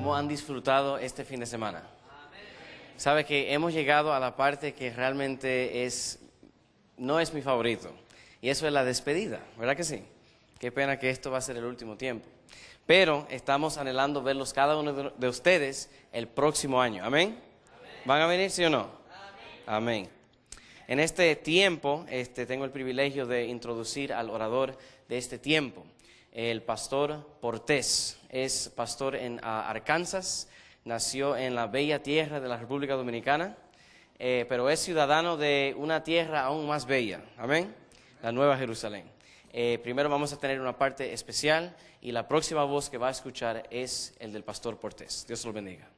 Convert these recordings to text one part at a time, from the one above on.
¿Cómo han disfrutado este fin de semana? Sabe que hemos llegado a la parte que realmente no es mi favorito, y eso es la despedida, ¿verdad que sí? Qué pena que esto va a ser el último tiempo, pero estamos anhelando verlos cada uno de ustedes el próximo año, ¿amén? ¿Van a venir, sí o no? Amén. En este tiempo tengo el privilegio de introducir al orador de este tiempo, el pastor Portés. Es pastor en Arkansas, nació en la bella tierra de la República Dominicana, pero es ciudadano de una tierra aún más bella, amén, la Nueva Jerusalén. Primero vamos a tener una parte especial y la próxima voz que va a escuchar es el del pastor Portés. Dios lo bendiga.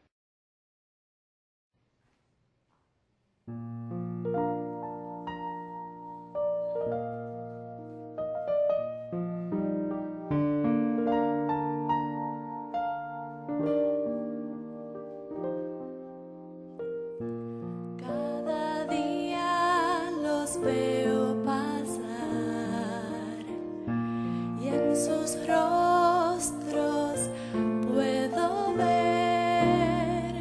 Cada día los veo pasar y en sus rostros puedo ver,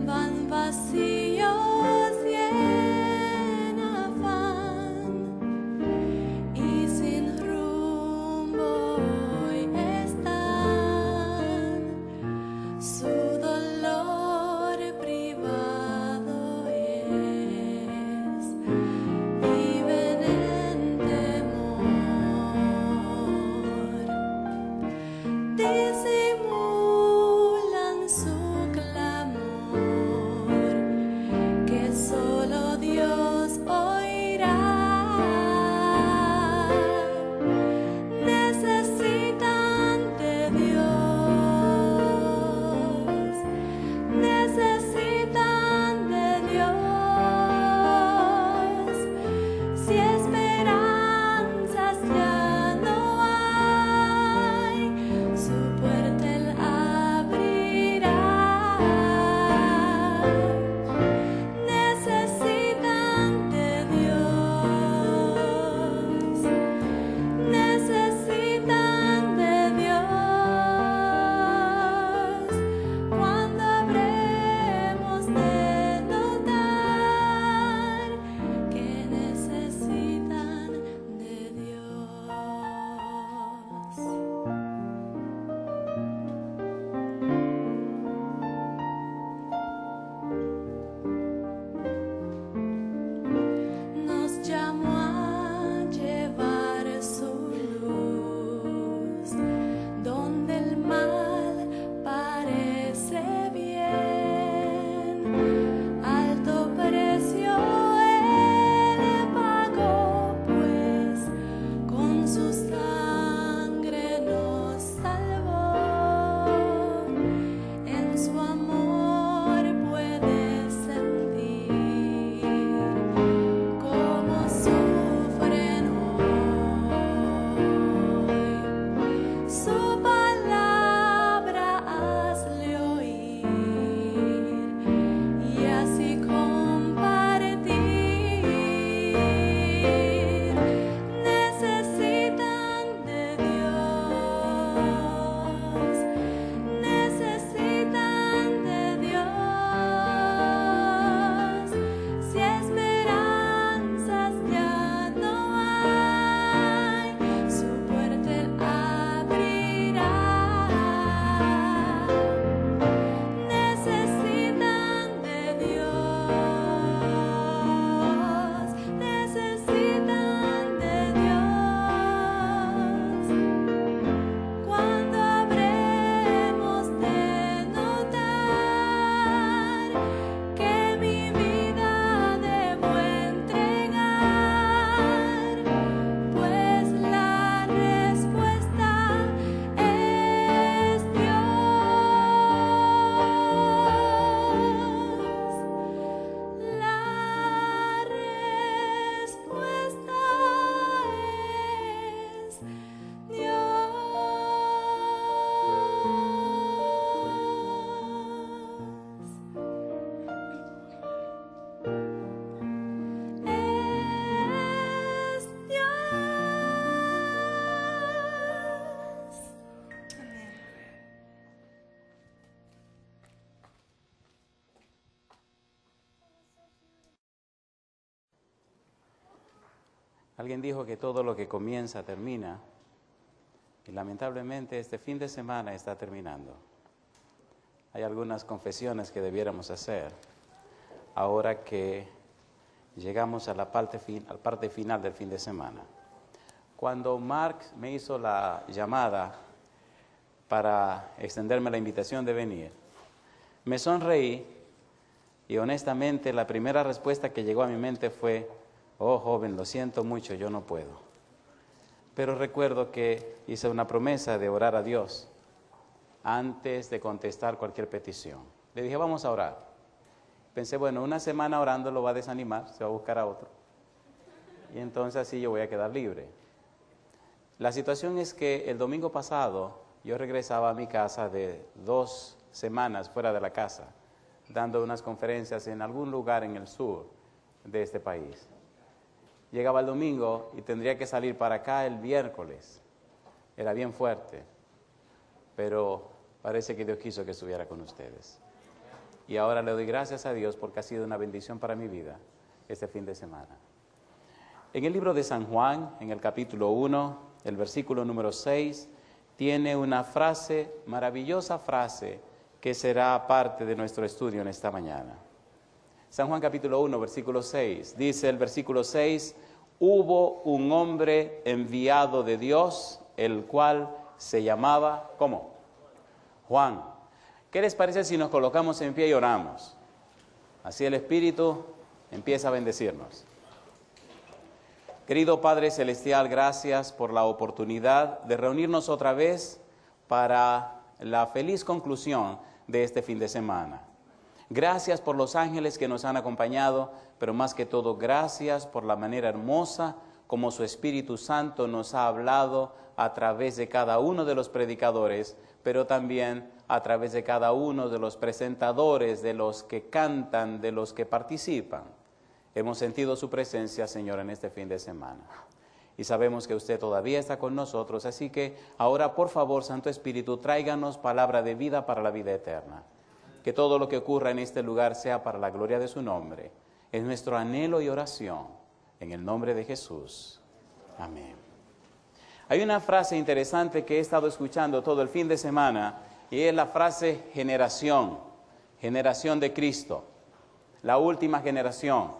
van vacíos y en afán y sin rumbo hoy están. Su dolor privado es, viven en temor, disimulan su clamor, que solo Dios oirá. Necesitan de Dios. Alguien dijo que todo lo que comienza termina, y lamentablemente este fin de semana está terminando. Hay algunas confesiones que debiéramos hacer ahora que llegamos a la parte final del fin de semana. Cuando Mark me hizo la llamada para extenderme la invitación de venir, me sonreí y honestamente la primera respuesta que llegó a mi mente fue: oh joven, lo siento mucho, yo no puedo. Pero recuerdo que hice una promesa de orar a Dios antes de contestar cualquier petición. Le dije, vamos a orar. Pensé, bueno, una semana orando lo va a desanimar, se va a buscar a otro. Y entonces así yo voy a quedar libre. La situación es que el domingo pasado yo regresaba a mi casa de 2 semanas fuera de la casa, dando unas conferencias en algún lugar en el sur de este país. Llegaba el domingo y tendría que salir para acá el miércoles. Era bien fuerte, pero parece que Dios quiso que estuviera con ustedes. Y ahora le doy gracias a Dios porque ha sido una bendición para mi vida este fin de semana. En el libro de San Juan, en el capítulo 1, el versículo número 6, tiene una frase, maravillosa frase, que será parte de nuestro estudio en esta mañana. San Juan capítulo 1, versículo 6, dice el versículo 6, hubo un hombre enviado de Dios, el cual se llamaba, ¿cómo? Juan. ¿Qué les parece si nos colocamos en pie y oramos? Así el Espíritu empieza a bendecirnos. Querido Padre Celestial, gracias por la oportunidad de reunirnos otra vez para la feliz conclusión de este fin de semana. Gracias por los ángeles que nos han acompañado, pero más que todo, gracias por la manera hermosa como su Espíritu Santo nos ha hablado a través de cada uno de los predicadores, pero también a través de cada uno de los presentadores, de los que cantan, de los que participan. Hemos sentido su presencia, Señor, en este fin de semana. Y sabemos que usted todavía está con nosotros, así que ahora, por favor, Santo Espíritu, tráiganos palabra de vida para la vida eterna. Que todo lo que ocurra en este lugar sea para la gloria de su nombre. Es nuestro anhelo y oración, en el nombre de Jesús. Amén. Hay una frase interesante que he estado escuchando todo el fin de semana, y es la frase generación, generación de Cristo, la última generación.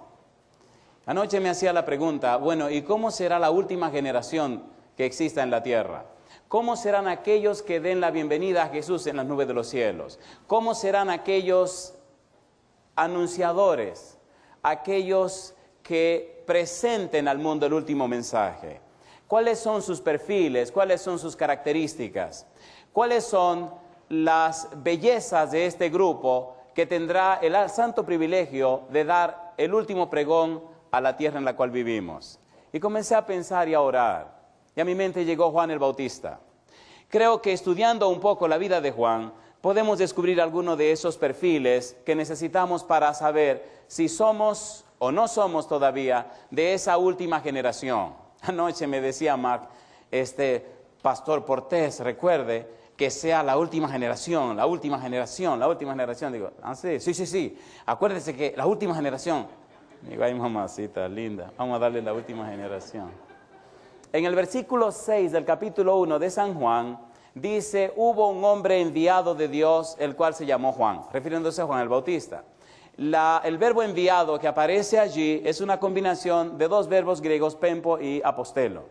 Anoche me hacía la pregunta, bueno, ¿y cómo será la última generación que exista en la tierra? ¿Cómo serán aquellos que den la bienvenida a Jesús en las nubes de los cielos? ¿Cómo serán aquellos anunciadores, aquellos que presenten al mundo el último mensaje? ¿Cuáles son sus perfiles? ¿Cuáles son sus características? ¿Cuáles son las bellezas de este grupo que tendrá el santo privilegio de dar el último pregón a la tierra en la cual vivimos? Y comencé a pensar y a orar. Y a mi mente llegó Juan el Bautista. Creo que estudiando un poco la vida de Juan, podemos descubrir algunos de esos perfiles que necesitamos para saber si somos o no somos todavía de esa última generación. Anoche me decía Mark, Pastor Portés, recuerde que sea la última generación, la última generación, la última generación. Digo, sí, acuérdese que la última generación. Digo, ay mamacita linda, vamos a darle la última generación. En el versículo 6 del capítulo 1 de San Juan, dice, hubo un hombre enviado de Dios, el cual se llamó Juan, refiriéndose a Juan el Bautista. El verbo enviado que aparece allí es una combinación de 2 verbos griegos, pempo y apostelo.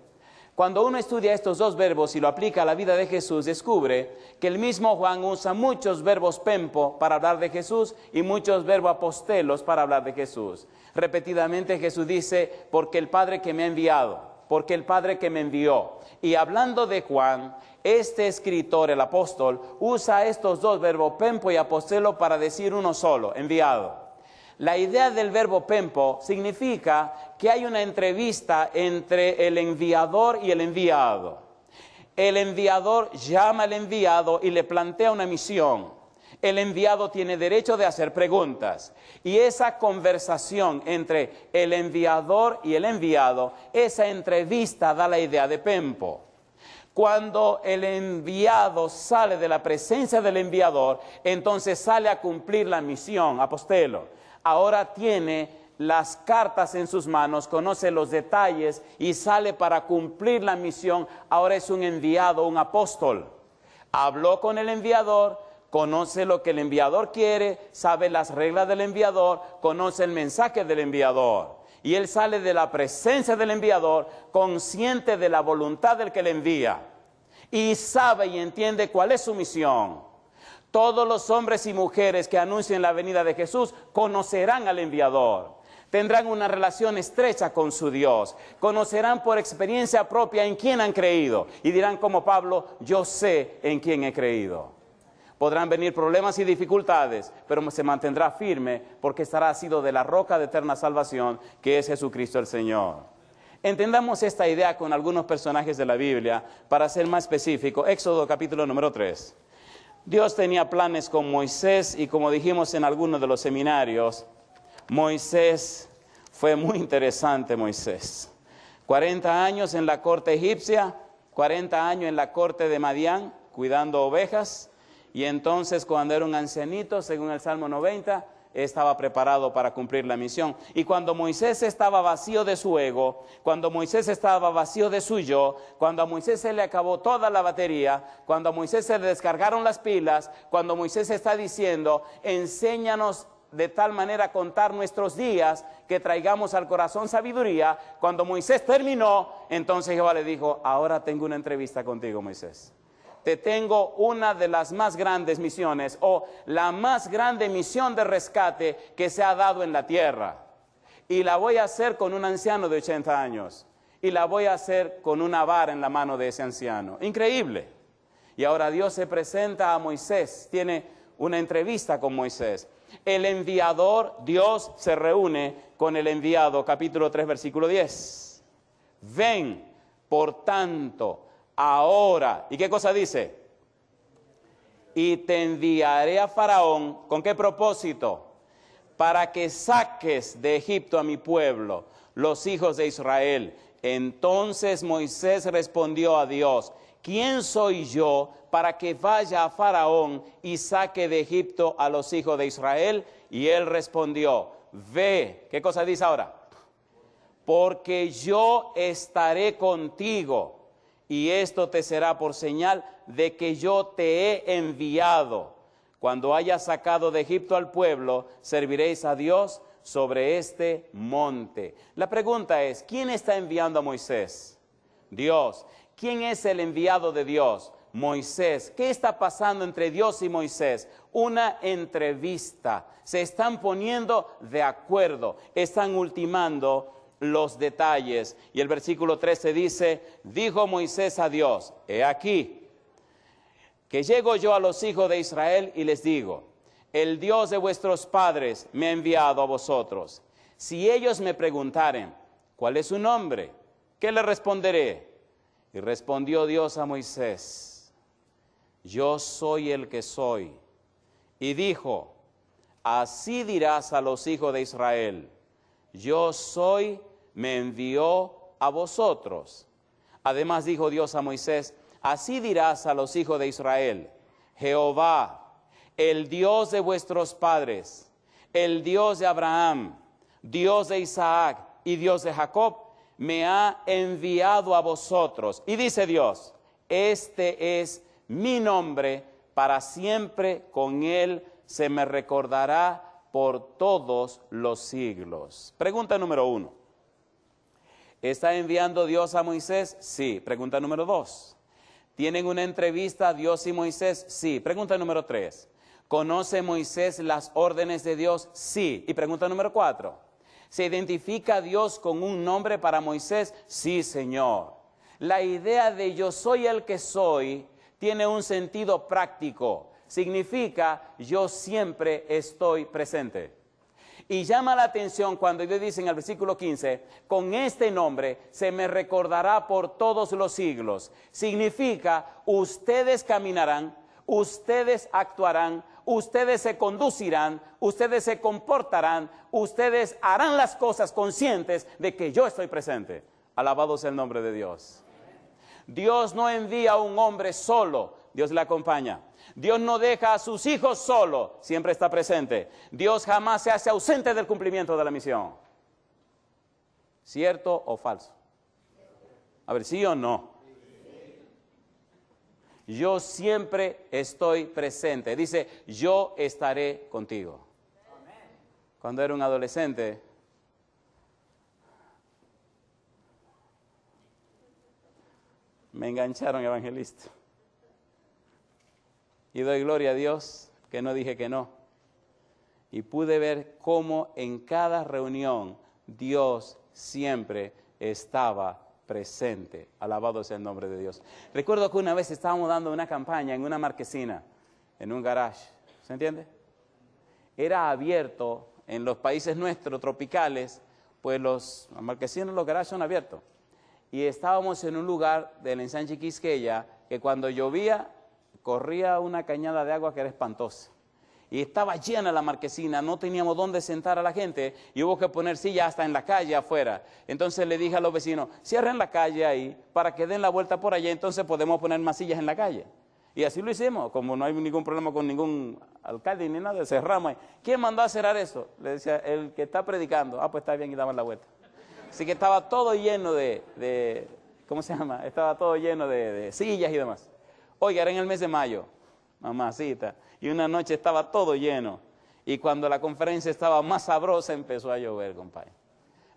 Cuando uno estudia estos 2 verbos y lo aplica a la vida de Jesús, descubre que el mismo Juan usa muchos verbos pempo para hablar de Jesús y muchos verbos apostelos para hablar de Jesús. Repetidamente Jesús dice, porque el Padre que me ha enviado, porque el Padre que me envió. Y hablando de Juan, este escritor, el apóstol, usa estos 2 verbos, pempo y apostelo, para decir uno solo, enviado. La idea del verbo pempo significa que hay una entrevista entre el enviador y el enviado. El enviador llama al enviado y le plantea una misión. El enviado tiene derecho de hacer preguntas. Y esa conversación entre el enviador y el enviado, esa entrevista da la idea de pempo. Cuando el enviado sale de la presencia del enviador, entonces sale a cumplir la misión, apostelo. Ahora tiene las cartas en sus manos, conoce los detalles y sale para cumplir la misión. Ahora es un enviado, un apóstol. Habló con el enviador, conoce lo que el enviador quiere, sabe las reglas del enviador, conoce el mensaje del enviador. Y él sale de la presencia del enviador, consciente de la voluntad del que le envía. Y sabe y entiende cuál es su misión. Todos los hombres y mujeres que anuncien la venida de Jesús conocerán al enviador. Tendrán una relación estrecha con su Dios. Conocerán por experiencia propia en quién han creído. Y dirán como Pablo, yo sé en quién he creído. Podrán venir problemas y dificultades, pero se mantendrá firme porque estará asido de la roca de eterna salvación, que es Jesucristo el Señor. Entendamos esta idea con algunos personajes de la Biblia para ser más específico. Éxodo capítulo número 3. Dios tenía planes con Moisés y como dijimos en algunos de los seminarios, Moisés fue muy interesante. 40 años en la corte egipcia, 40 años en la corte de Madián, cuidando ovejas, y entonces cuando era un ancianito, según el Salmo 90, estaba preparado para cumplir la misión. Y cuando Moisés estaba vacío de su ego, cuando Moisés estaba vacío de su yo, cuando a Moisés se le acabó toda la batería, cuando a Moisés se le descargaron las pilas, cuando Moisés está diciendo, enséñanos de tal manera a contar nuestros días que traigamos al corazón sabiduría, cuando Moisés terminó, entonces Jehová le dijo, ahora tengo una entrevista contigo, Moisés. Te tengo una de las más grandes misiones o la más grande misión de rescate que se ha dado en la tierra. Y la voy a hacer con un anciano de 80 años. Y la voy a hacer con una vara en la mano de ese anciano. Increíble. Y ahora Dios se presenta a Moisés, tiene una entrevista con Moisés. El enviador, Dios se reúne con el enviado, capítulo 3, versículo 10. Ven, por tanto, ahora, ¿y qué cosa dice? Y te enviaré a Faraón, ¿con qué propósito? Para que saques de Egipto a mi pueblo, los hijos de Israel. Entonces Moisés respondió a Dios, ¿quién soy yo para que vaya a Faraón y saque de Egipto a los hijos de Israel? Y él respondió, ve, ¿qué cosa dice ahora? Porque yo estaré contigo. Y esto te será por señal de que yo te he enviado. Cuando hayas sacado de Egipto al pueblo, serviréis a Dios sobre este monte. La pregunta es, ¿quién está enviando a Moisés? Dios. ¿Quién es el enviado de Dios? Moisés. ¿Qué está pasando entre Dios y Moisés? Una entrevista. Se están poniendo de acuerdo, están ultimando los detalles. Y el versículo 13 dice, dijo Moisés a Dios, he aquí, que llego yo a los hijos de Israel y les digo, el Dios de vuestros padres me ha enviado a vosotros. Si ellos me preguntaren, ¿cuál es su nombre? ¿Qué le responderé? Y respondió Dios a Moisés, yo soy el que soy. Y dijo, así dirás a los hijos de Israel, yo soy, me envió a vosotros. Además dijo Dios a Moisés, así dirás a los hijos de Israel, Jehová, el Dios de vuestros padres, el Dios de Abraham, Dios de Isaac y Dios de Jacob, me ha enviado a vosotros. Y dice Dios, este es mi nombre, para siempre con él se me recordará por todos los siglos. Pregunta número 1. ¿Está enviando Dios a Moisés? Sí. Pregunta número 2. ¿Tienen una entrevista Dios y Moisés? Sí. Pregunta número 3. ¿Conoce Moisés las órdenes de Dios? Sí. Y pregunta número 4. ¿Se identifica a Dios con un nombre para Moisés? Sí, Señor. La idea de yo soy el que soy tiene un sentido práctico. Significa yo siempre estoy presente. Y llama la atención cuando Dios dice en el versículo 15, con este nombre se me recordará por todos los siglos. Significa, ustedes caminarán, ustedes actuarán, ustedes se conducirán, ustedes se comportarán, ustedes harán las cosas conscientes de que yo estoy presente. Alabado sea el nombre de Dios. Dios no envía a un hombre solo, Dios le acompaña. Dios no deja a sus hijos solo, siempre está presente. Dios jamás se hace ausente del cumplimiento de la misión. ¿Cierto o falso? A ver, ¿sí o no? Yo siempre estoy presente. Dice, yo estaré contigo. Cuando era un adolescente, me engancharon evangelista. Y doy gloria a Dios que no dije que no. Y pude ver cómo en cada reunión Dios siempre estaba presente. Alabado sea el nombre de Dios. Recuerdo que una vez estábamos dando una campaña en una marquesina, en un garage. ¿Se entiende? Era abierto en los países nuestros tropicales, pues las marquesinas, los garages son abiertos. Y estábamos en un lugar del ensanche Quisqueya que cuando llovía corría una cañada de agua que era espantosa. Y estaba llena la marquesina, no teníamos dónde sentar a la gente y hubo que poner sillas hasta en la calle afuera. Entonces le dije a los vecinos, cierren la calle ahí para que den la vuelta por allá, entonces podemos poner más sillas en la calle. Y así lo hicimos, como no hay ningún problema con ningún alcalde ni nada, cerramos ahí. ¿Quién mandó a cerrar eso? Le decía, el que está predicando. Ah, pues está bien, y daban la vuelta. Así que estaba todo lleno de ¿cómo se llama? Estaba todo lleno de sillas y demás. Oiga, era en el mes de mayo, mamacita. Y una noche estaba todo lleno. Y cuando la conferencia estaba más sabrosa, empezó a llover, compadre.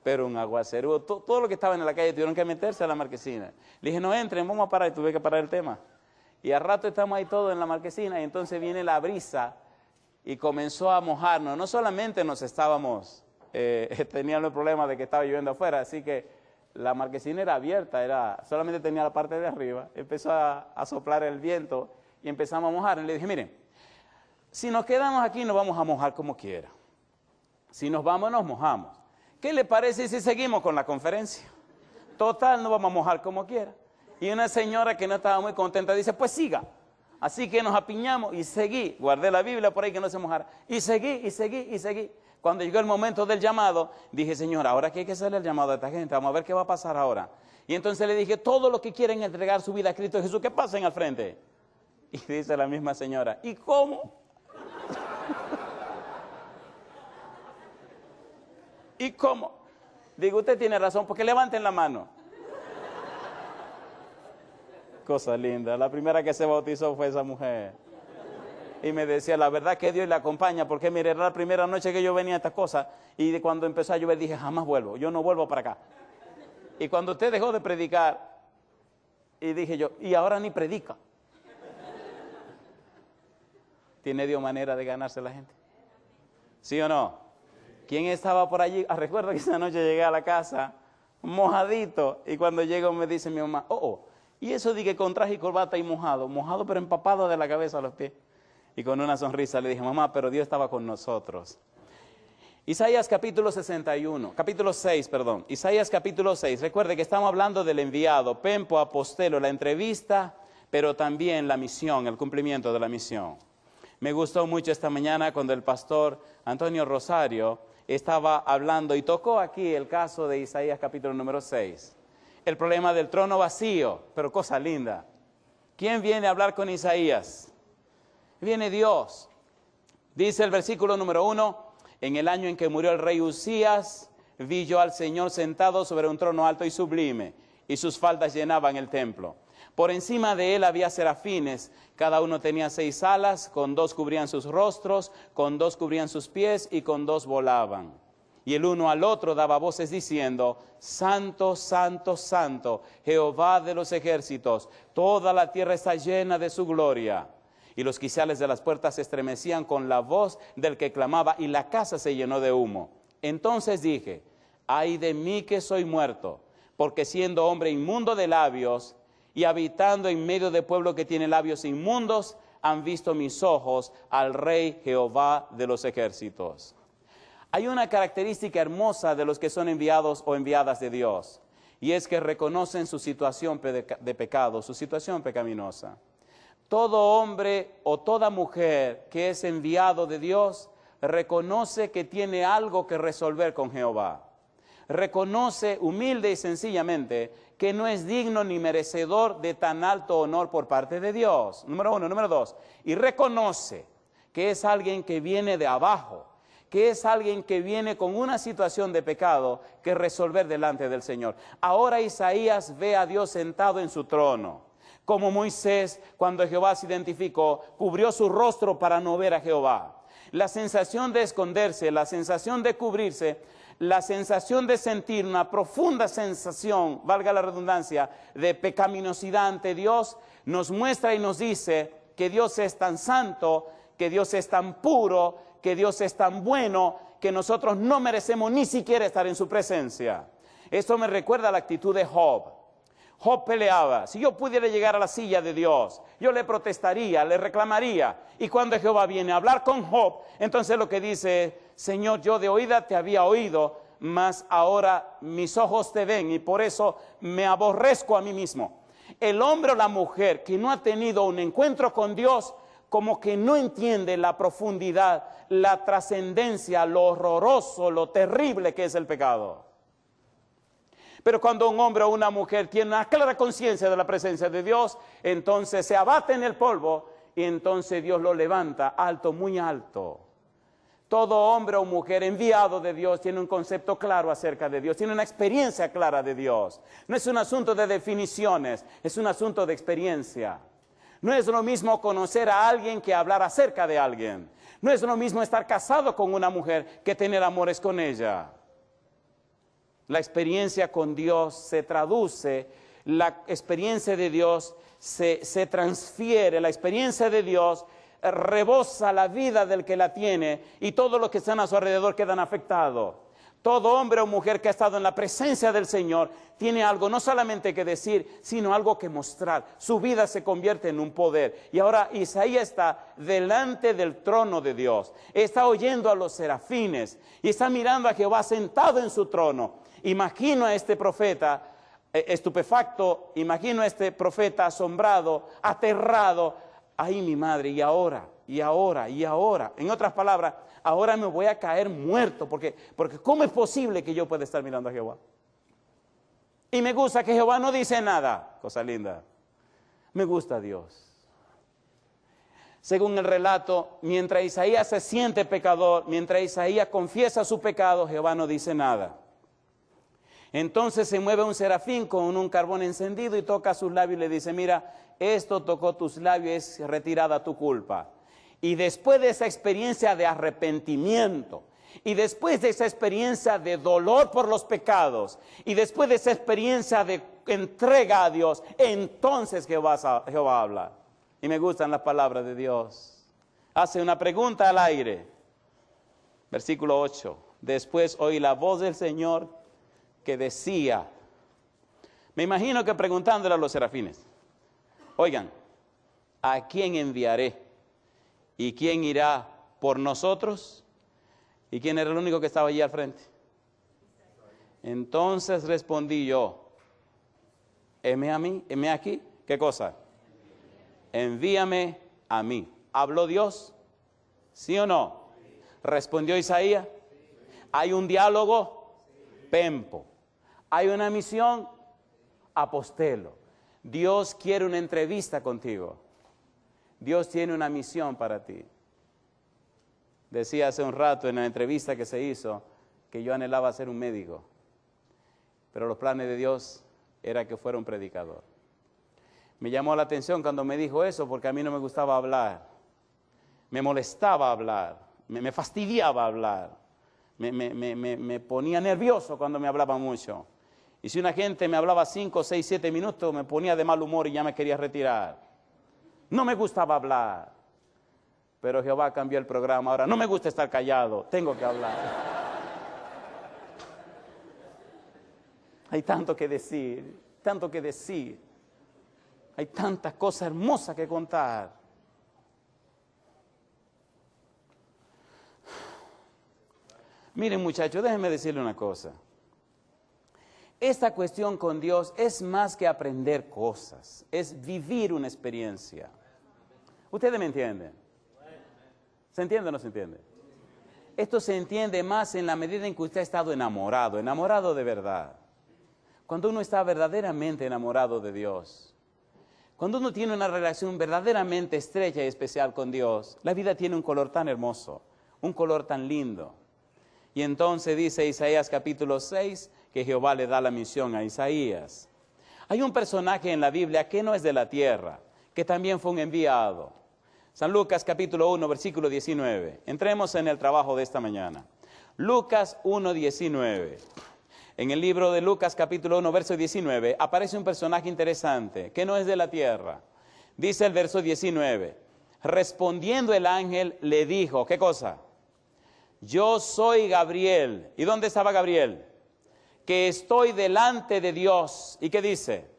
Pero un aguacero. Todo lo que estaba en la calle tuvieron que meterse a la marquesina. Le dije, no entren, vamos a parar. Y tuve que parar el tema. Y al rato estamos ahí todos en la marquesina. Y entonces viene la brisa y comenzó a mojarnos. No solamente nos estábamos, teníamos el problema de que estaba lloviendo afuera. Así que la marquesina era abierta, solamente tenía la parte de arriba. Empezó a soplar el viento y empezamos a mojar. Y le dije, miren, si nos quedamos aquí nos vamos a mojar como quiera. Si nos vamos, nos mojamos. ¿Qué le parece si seguimos con la conferencia? Total, nos vamos a mojar como quiera. Y una señora que no estaba muy contenta dice, pues siga. Así que nos apiñamos y seguí. Guardé la Biblia por ahí que no se mojara. Y seguí. Cuando llegó el momento del llamado, dije, Señor, ahora que hay que hacerle el llamado a esta gente, vamos a ver qué va a pasar ahora. Y entonces le dije, todos los que quieren entregar su vida a Cristo Jesús, que pasen al frente. Y dice la misma señora, ¿y cómo? ¿Y cómo? Digo, usted tiene razón, porque levanten la mano. Cosa linda, la primera que se bautizó fue esa mujer. Y me decía, la verdad que Dios le acompaña, porque mire, era la primera noche que yo venía a estas cosas, y cuando empezó a llover dije, jamás vuelvo, yo no vuelvo para acá. Y cuando usted dejó de predicar, y dije yo, y ahora ni predica. ¿Tiene Dios manera de ganarse la gente? ¿Sí o no? ¿Quién estaba por allí? Recuerdo que esa noche llegué a la casa mojadito y cuando llego me dice mi mamá, y eso dije con traje y corbata y mojado pero empapado de la cabeza a los pies. Y con una sonrisa le dije, mamá, pero Dios estaba con nosotros. Isaías capítulo 6, Isaías capítulo 6. Recuerde que estamos hablando del enviado, Pempo, apostelo, la entrevista, pero también la misión, el cumplimiento de la misión. Me gustó mucho esta mañana cuando el pastor Antonio Rosario estaba hablando y tocó aquí el caso de Isaías capítulo número 6. El problema del trono vacío, pero cosa linda. ¿Quién viene a hablar con Isaías? Viene Dios. Dice el versículo número 1, en el año en que murió el rey Usías, vi yo al Señor sentado sobre un trono alto y sublime, y sus faldas llenaban el templo. Por encima de él había serafines, cada uno tenía 6 alas, con 2 cubrían sus rostros, con 2 cubrían sus pies y con 2 volaban. Y el uno al otro daba voces diciendo, Santo, Santo, Santo, Jehová de los ejércitos, toda la tierra está llena de su gloria. Y los quiciales de las puertas se estremecían con la voz del que clamaba, y la casa se llenó de humo. Entonces dije, ay de mí que soy muerto, porque siendo hombre inmundo de labios, y habitando en medio de pueblo que tiene labios inmundos, han visto mis ojos al Rey Jehová de los ejércitos. Hay una característica hermosa de los que son enviados o enviadas de Dios, y es que reconocen su situación de pecado, su situación pecaminosa. Todo hombre o toda mujer que es enviado de Dios reconoce que tiene algo que resolver con Jehová. Reconoce humilde y sencillamente que no es digno ni merecedor de tan alto honor por parte de Dios. Número 1. Número 2. Y reconoce que es alguien que viene de abajo, que es alguien que viene con una situación de pecado que resolver delante del Señor. Ahora Isaías ve a Dios sentado en su trono. Como Moisés, cuando Jehová se identificó, cubrió su rostro para no ver a Jehová. La sensación de esconderse, la sensación de cubrirse, la sensación de sentir una profunda sensación, valga la redundancia, de pecaminosidad ante Dios, nos muestra y nos dice que Dios es tan santo, que Dios es tan puro, que Dios es tan bueno, que nosotros no merecemos ni siquiera estar en su presencia. Esto me recuerda a la actitud de Job. Job peleaba. Si yo pudiera llegar a la silla de Dios, yo le protestaría, le reclamaría. Y cuando Jehová viene a hablar con Job, entonces lo que dice, Señor, yo de oída te había oído, mas ahora mis ojos te ven y por eso me aborrezco a mí mismo. El hombre o la mujer que no ha tenido un encuentro con Dios, como que no entiende la profundidad, la trascendencia, lo horroroso, lo terrible que es el pecado. Pero cuando un hombre o una mujer tiene una clara conciencia de la presencia de Dios, entonces se abate en el polvo y entonces Dios lo levanta alto, muy alto. Todo hombre o mujer enviado de Dios tiene un concepto claro acerca de Dios, tiene una experiencia clara de Dios. No es un asunto de definiciones, es un asunto de experiencia. No es lo mismo conocer a alguien que hablar acerca de alguien. No es lo mismo estar casado con una mujer que tener amores con ella. La experiencia con Dios se traduce, la experiencia de Dios se transfiere, la experiencia de Dios rebosa la vida del que la tiene y todos los que están a su alrededor quedan afectados. Todo hombre o mujer que ha estado en la presencia del Señor tiene algo no solamente que decir, sino algo que mostrar. Su vida se convierte en un poder. Y ahora Isaías está delante del trono de Dios. Está oyendo a los serafines y está mirando a Jehová sentado en su trono. Imagino a este profeta estupefacto, imagino a este profeta asombrado, aterrado. Ay, mi madre, y ahora. En otras palabras, ahora me voy a caer muerto, porque ¿cómo es posible que yo pueda estar mirando a Jehová? Y me gusta que Jehová no dice nada, cosa linda. Me gusta Dios. Según el relato, mientras Isaías se siente pecador, mientras Isaías confiesa su pecado, Jehová no dice nada. Entonces se mueve un serafín con un carbón encendido y toca sus labios y le dice, mira, esto tocó tus labios, es retirada tu culpa. Y después de esa experiencia de arrepentimiento, y después de esa experiencia de dolor por los pecados, y después de esa experiencia de entrega a Dios, entonces Jehová habla. Y me gustan las palabras de Dios. Hace una pregunta al aire. Versículo 8. Después oí la voz del Señor que decía, me imagino que preguntándole a los serafines, oigan, ¿a quién enviaré? ¿Y quién irá por nosotros? ¿Y quién era el único que estaba allí al frente? Entonces respondí yo, heme a mí, heme aquí, ¿qué cosa? Envíame a mí. ¿Habló Dios? ¿Sí o no? ¿Respondió Isaías? ¿Hay un diálogo? Pempo. ¿Hay una misión? Apostelo. Dios quiere una entrevista contigo. Dios tiene una misión para ti. Decía hace un rato en la entrevista que se hizo que yo anhelaba ser un médico, pero los planes de Dios era que fuera un predicador. Me llamó la atención cuando me dijo eso porque a mí no me gustaba hablar. Me molestaba hablar, me fastidiaba hablar, me ponía nervioso cuando me hablaba mucho. Y si una gente me hablaba 5, 6, 7 minutos, me ponía de mal humor y ya me quería retirar. No me gustaba hablar. Pero Jehová cambió el programa. Ahora no me gusta estar callado, tengo que hablar. Hay tanto que decir, tanto que decir. Hay tantas cosas hermosas que contar. Miren, muchachos, déjenme decirle una cosa. Esta cuestión con Dios es más que aprender cosas, es vivir una experiencia. ¿Ustedes me entienden? ¿Se entiende o no se entiende? Esto se entiende más en la medida en que usted ha estado enamorado de verdad. Cuando uno está verdaderamente enamorado de Dios, cuando uno tiene una relación verdaderamente estrecha y especial con Dios, la vida tiene un color tan hermoso, un color tan lindo. Y entonces dice Isaías capítulo 6 que Jehová le da la misión a Isaías. Hay un personaje en la Biblia que no es de la tierra, que también fue un enviado. San Lucas capítulo 1, versículo 19. Entremos en el trabajo de esta mañana. Lucas 1, 19. En el libro de Lucas capítulo 1, verso 19, aparece un personaje interesante, que no es de la tierra. Dice el verso 19, respondiendo el ángel le dijo, ¿qué cosa? Yo soy Gabriel. ¿Y dónde estaba Gabriel? Que estoy delante de Dios. ¿Y qué dice?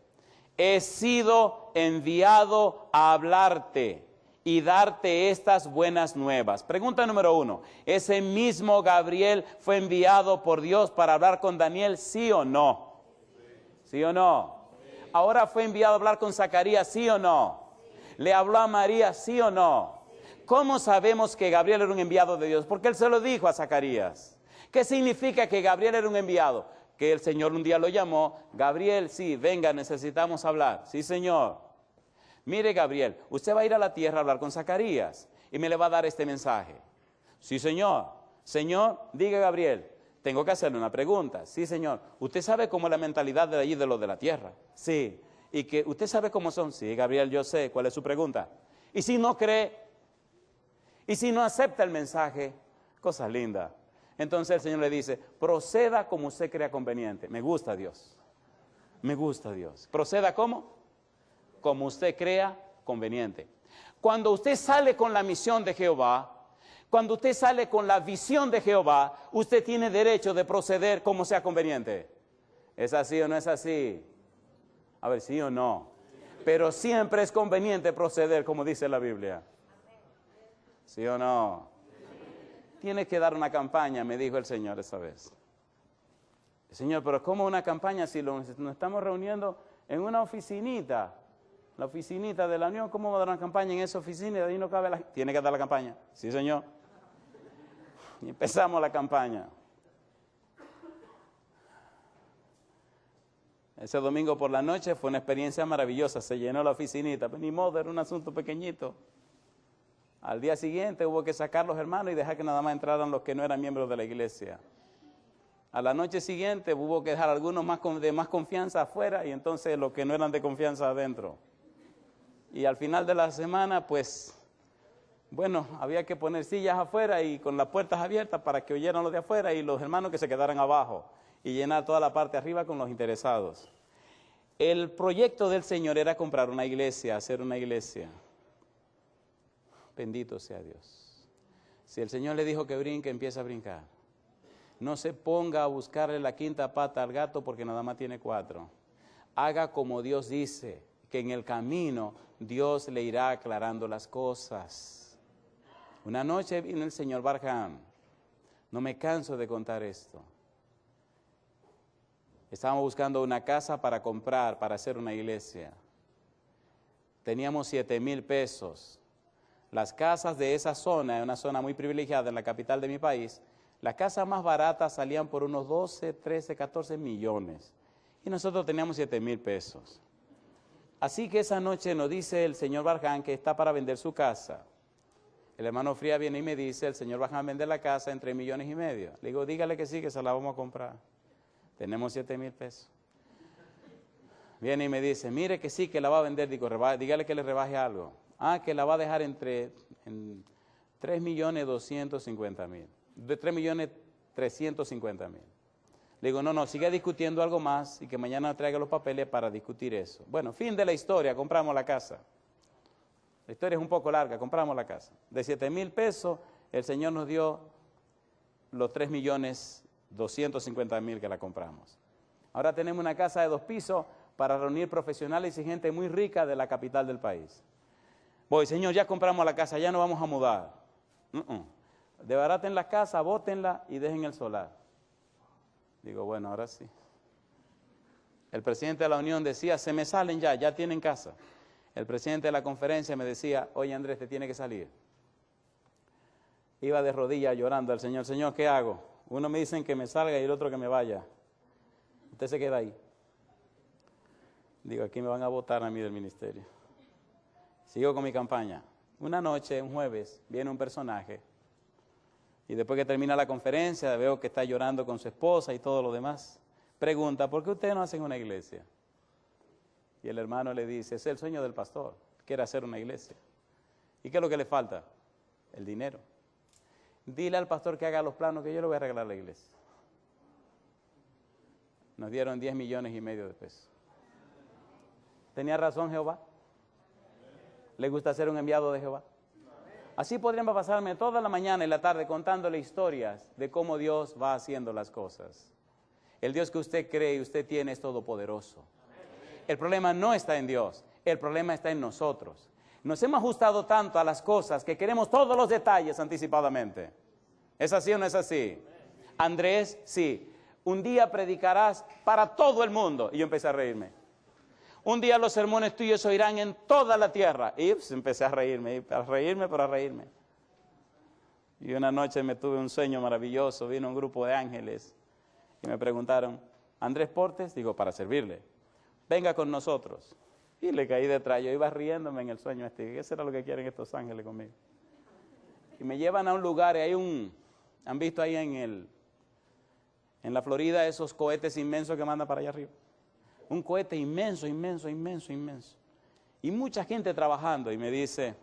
He sido enviado a hablarte y darte estas buenas nuevas. Pregunta número 1. ¿Ese mismo Gabriel fue enviado por Dios para hablar con Daniel, sí o no? ¿Sí o no? Ahora fue enviado a hablar con Zacarías, ¿sí o no? ¿Le habló a María, sí o no? ¿Cómo sabemos que Gabriel era un enviado de Dios? Porque él se lo dijo a Zacarías. ¿Qué significa que Gabriel era un enviado? Que el Señor un día lo llamó, Gabriel, sí, venga, necesitamos hablar. Sí, Señor. Mire, Gabriel, usted va a ir a la tierra a hablar con Zacarías y me le va a dar este mensaje. Sí, Señor. Señor, diga Gabriel, tengo que hacerle una pregunta. Sí, Señor. ¿Usted sabe cómo es la mentalidad de allí de los de la tierra? Sí. ¿Y que usted sabe cómo son? Sí, Gabriel, yo sé. ¿Cuál es su pregunta? Y si no cree, y si no acepta el mensaje, cosa linda. Entonces el Señor le dice, proceda como usted crea conveniente. Me gusta Dios. Me gusta Dios. ¿Proceda cómo? Como usted crea conveniente. Cuando usted sale con la misión de Jehová, cuando usted sale con la visión de Jehová, usted tiene derecho de proceder como sea conveniente. ¿Es así o no es así? A ver, sí o no. Pero siempre es conveniente proceder como dice la Biblia. ¿Sí o no? Tiene que dar una campaña, me dijo el Señor esa vez. Señor, pero ¿cómo una campaña si nos estamos reuniendo en una oficinita? La oficinita de la Unión, ¿cómo va a dar una campaña en esa oficina? Y de ahí no cabe Tiene que dar la campaña. Sí, Señor. Y empezamos la campaña. Ese domingo por la noche fue una experiencia maravillosa. Se llenó la oficinita. Pero ni modo, era un asunto pequeñito. Al día siguiente hubo que sacar los hermanos y dejar que nada más entraran los que no eran miembros de la iglesia. A la noche siguiente hubo que dejar algunos de más confianza afuera y entonces los que no eran de confianza adentro. Y al final de la semana, pues, bueno, había que poner sillas afuera y con las puertas abiertas para que oyeran los de afuera y los hermanos que se quedaran abajo y llenar toda la parte arriba con los interesados. El proyecto del Señor era comprar una iglesia, hacer una iglesia. Bendito sea Dios. Si el Señor le dijo que brinque, empieza a brincar. No se ponga a buscarle la quinta pata al gato porque nada más tiene 4. Haga como Dios dice, que en el camino Dios le irá aclarando las cosas. Una noche vino el señor Barham. No me canso de contar esto. Estábamos buscando una casa para comprar, para hacer una iglesia. Teníamos 7,000 pesos. Las casas de esa zona, una zona muy privilegiada en la capital de mi país, las casas más baratas salían por unos 12, 13, 14 millones. Y nosotros teníamos 7,000 pesos. Así que esa noche nos dice el señor Barján que está para vender su casa. El hermano Fría viene y me dice, el señor Barján vende la casa en 3,5 millones. Le digo, dígale que sí, que se la vamos a comprar. Tenemos 7,000 pesos. Viene y me dice, mire que sí, que la va a vender. Digo, dígale que le rebaje algo. Que la va a dejar en 3,250,000. De 3,350,000. Le digo, no, siga discutiendo algo más y que mañana traiga los papeles para discutir eso. Bueno, fin de la historia, compramos la casa. La historia es un poco larga, compramos la casa. De 7,000 pesos, el Señor nos dio los 3,250,000 que la compramos. Ahora tenemos una casa de 2 pisos para reunir profesionales y gente muy rica de la capital del país. Voy, Señor, ya compramos la casa, ya nos vamos a mudar. Desbaraten la casa, bótenla y dejen el solar. Digo, bueno, ahora sí. El presidente de la Unión decía, se me salen ya tienen casa. El presidente de la conferencia me decía, oye Andrés, te tiene que salir. Iba de rodillas llorando al Señor, Señor, ¿qué hago? Uno me dicen que me salga y el otro que me vaya. Usted se queda ahí. Digo, aquí me van a votar a mí del ministerio. Sigo con mi campaña. Una noche, un jueves, viene un personaje. Y después que termina la conferencia, veo que está llorando con su esposa y todo lo demás. Pregunta, ¿por qué ustedes no hacen una iglesia? Y el hermano le dice, es el sueño del pastor, quiere hacer una iglesia. ¿Y qué es lo que le falta? El dinero. Dile al pastor que haga los planos, que yo le voy a arreglar la iglesia. Nos dieron 10,5 millones de pesos. ¿Tenía razón Jehová? ¿Le gusta ser un enviado de Jehová? Así podríamos pasarme toda la mañana y la tarde contándole historias de cómo Dios va haciendo las cosas. El Dios que usted cree y usted tiene es todopoderoso. El problema no está en Dios, el problema está en nosotros. Nos hemos ajustado tanto a las cosas que queremos todos los detalles anticipadamente. ¿Es así o no es así? Andrés, sí. Un día predicarás para todo el mundo. Y yo empecé a reírme. Un día los sermones tuyos se oirán en toda la tierra. Y pues, empecé a reírme. Y una noche me tuve un sueño maravilloso. Vino un grupo de ángeles y me preguntaron, Andrés Portes, digo, para servirle, venga con nosotros. Y le caí detrás. Yo iba riéndome en el sueño este. ¿Qué será lo que quieren estos ángeles conmigo? Y me llevan a un lugar y hay ¿han visto ahí en la Florida esos cohetes inmensos que mandan para allá arriba? Un cohete inmenso. Y mucha gente trabajando. Y me dice,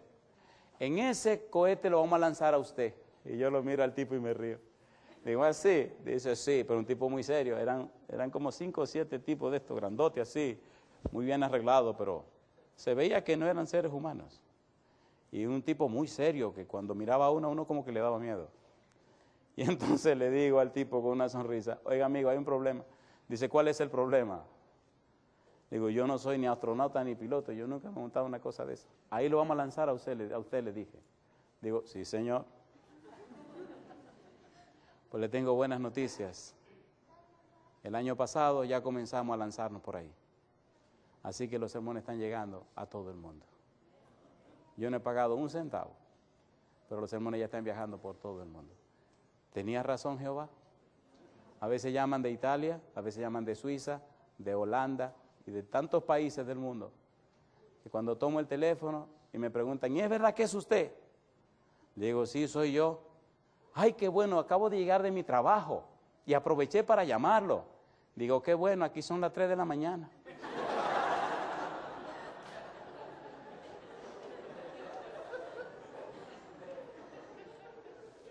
en ese cohete lo vamos a lanzar a usted. Y yo lo miro al tipo y me río. Digo, ¿así? Dice, sí, pero un tipo muy serio. Eran como 5 o 7 tipos de estos, grandotes así, muy bien arreglados, pero se veía que no eran seres humanos. Y un tipo muy serio, que cuando miraba a uno como que le daba miedo. Y entonces le digo al tipo con una sonrisa, oiga amigo, hay un problema. Dice, ¿cuál es el problema? Digo, yo no soy ni astronauta ni piloto, yo nunca me he montado una cosa de esa. Ahí lo vamos a lanzar a usted le dije. Digo, sí señor. Pues le tengo buenas noticias. El año pasado ya comenzamos a lanzarnos por ahí. Así que los sermones están llegando a todo el mundo. Yo no he pagado un centavo, pero los sermones ya están viajando por todo el mundo. ¿Tenía razón Jehová? A veces llaman de Italia, a veces llaman de Suiza, de Holanda y de tantos países del mundo. Y cuando tomo el teléfono y me preguntan, ¿y es verdad que es usted? Le digo, sí, soy yo. Ay, qué bueno, acabo de llegar de mi trabajo y aproveché para llamarlo. Digo, qué bueno, aquí son las 3 de la mañana.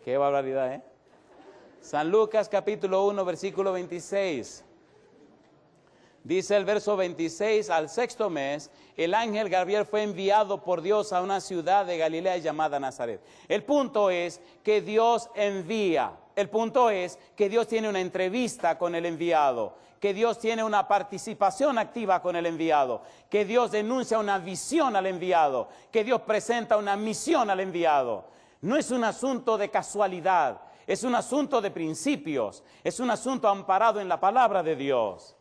Qué barbaridad, ¿eh? San Lucas capítulo 1, versículo 26. Dice el verso 26, al 6º mes, el ángel Gabriel fue enviado por Dios a una ciudad de Galilea llamada Nazaret. El punto es que Dios envía. El punto es que Dios tiene una entrevista con el enviado, que Dios tiene una participación activa con el enviado, que Dios denuncia una visión al enviado, que Dios presenta una misión al enviado. No es un asunto de casualidad, es un asunto de principios, es un asunto amparado en la palabra de Dios.